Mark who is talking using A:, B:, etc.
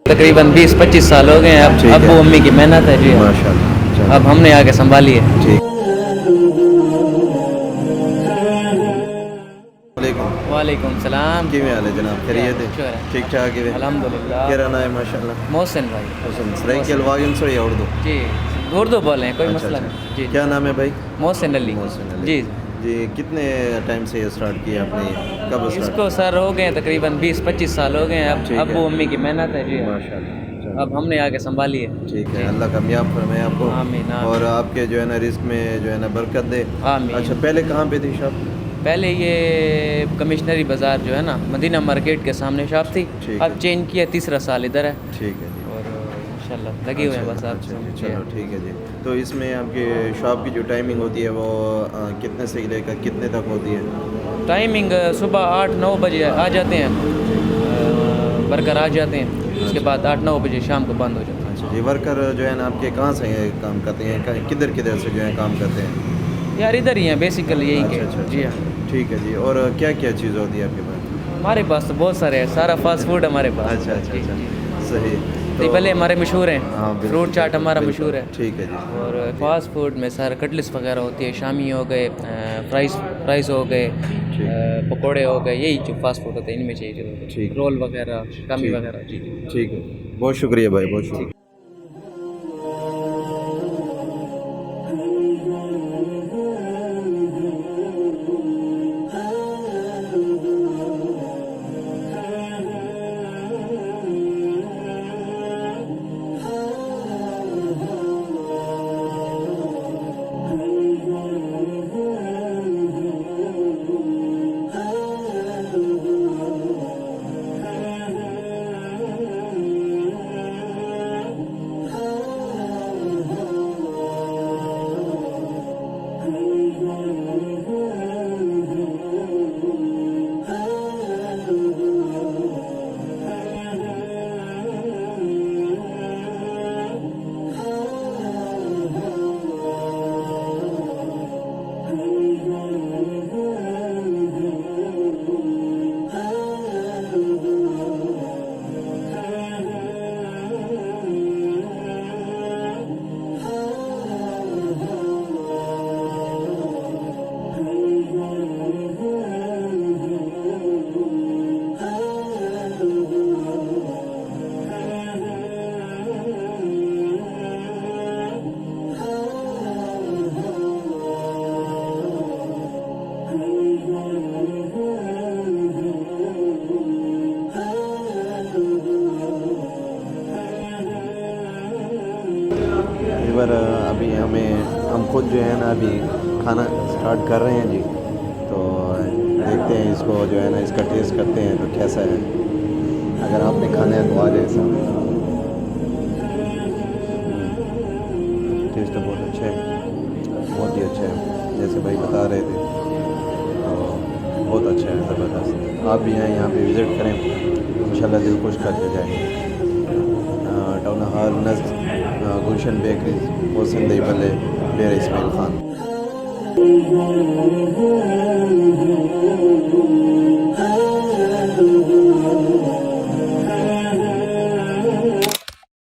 A: तकरीबन 20-25 साल हो गए हैं। अब अब्बू अम्मी की मेहनत है जी,
B: माशाल्लाह।
A: अब हमने आके संभाली है।
B: ठीक।
A: वालेकुम सलाम।
B: किवें हाल है जनाब? खैरियत है?
A: शुक्र है।
B: ठीक ठाक है
A: अल्हम्दुलिल्लाह।
B: क्या नाम है? माशाल्लाह।
A: मोहसिन भाई।
B: सराय के अलवागिन से या उर्दू?
A: जी, उर्दू बोलें, कोई
B: अच्छा,
A: मसला
B: अच्छा।
A: नहीं जी।
B: क्या नाम है भाई?
A: मोहसिन अली।
B: मोहसिन अली।
A: जी
B: जी, कितने टाइम से ये स्टार्ट किया आपने? कब स्टार्ट?
A: इसको सर हो गए तकरीबन 20-25 साल हो गए हैं।
B: ठीक
A: अब
B: है।
A: अब्बू अम्मी की मेहनत है जी,
B: माशाल्लाह।
A: अब हमने आके संभाली है।
B: ठीक है,
A: जी।
B: अल्लाह कामयाब फरमाए आपको।
A: आमीन, आमीन।
B: और आपके जो है ना रिस्क में जो है ना बरकत दे।
A: आमीन।
B: अच्छा, पहले कहाँ पे थी शॉप?
A: पहले ये कमिश्नरी बाज़ार जो है ना, मदीना मार्केट के सामने शॉप थी।
B: ठीक
A: अब
B: है।
A: चेंज किया, तीसरा साल इधर है
B: ठीक है जी।
A: और इंशाल्लाह लगे हुए हैं बस आप।
B: अच्छा जी, चलो ठीक है जी। तो इसमें आपकी शॉप की जो टाइमिंग होती है वो कितने से लेकर कितने तक होती है?
A: टाइमिंग सुबह 8-9 बजे आ जाते हैं, वर्कर आ जाते हैं, उसके बाद 8-9 बजे शाम को बंद हो जाता है।
B: अच्छा जी, वर्कर जो है ना आपके कहाँ से काम करते हैं, किधर किधर से जो है काम करते हैं?
A: यार इधर ही हैं बेसिकली, यही के।
B: अच्छा,
A: जी हाँ,
B: ठीक है जी। और क्या क्या चीज़ होती है आपके पास?
A: हमारे पास तो बहुत सारे हैं, सारा फास्ट फूड हमारे पास।
B: अच्छा अच्छा
A: जी,
B: अच्छा,
A: जी।
B: सही।
A: तो भले हमारे मशहूर हैं,
B: हाँ, बिल्कुल,
A: फ्रूट चाट हमारा
B: बिल्कुल,
A: मशहूर है।
B: ठीक है जी।
A: और फास्ट फूड में सर कटलेट्स वगैरह होती है, शामी हो गए, फ्राइज़ हो गए, पकोड़े हो गए, यही जो फास्ट फूड होते हैं इनमें चाहिए,
B: ठीक।
A: रोल वगैरह, शामी
B: ठीक।
A: वगैरह। जी
B: ठीक है, बहुत शुक्रिया भाई, बहुत शुक्रिया। इधर अभी हम खुद जो है ना अभी खाना स्टार्ट कर रहे हैं जी। तो देखते हैं इसको जो है ना इसका टेस्ट करते हैं तो कैसा है। अगर आपने खाना है तो आ जाए सब। टेस्ट तो बहुत अच्छा है, बहुत ही अच्छा है, जैसे भाई बता रहे थे तो बहुत अच्छा है, ज़बरदस्त। आप भी आएँ यहाँ पे विज़िट करें, इंशाल्लाह दिल खुश करके जाएंगे। टाउन हॉल नज़ गुलशन बेकरी, मोहसिन दहीबल्ले, डेरा इस्माइल खान।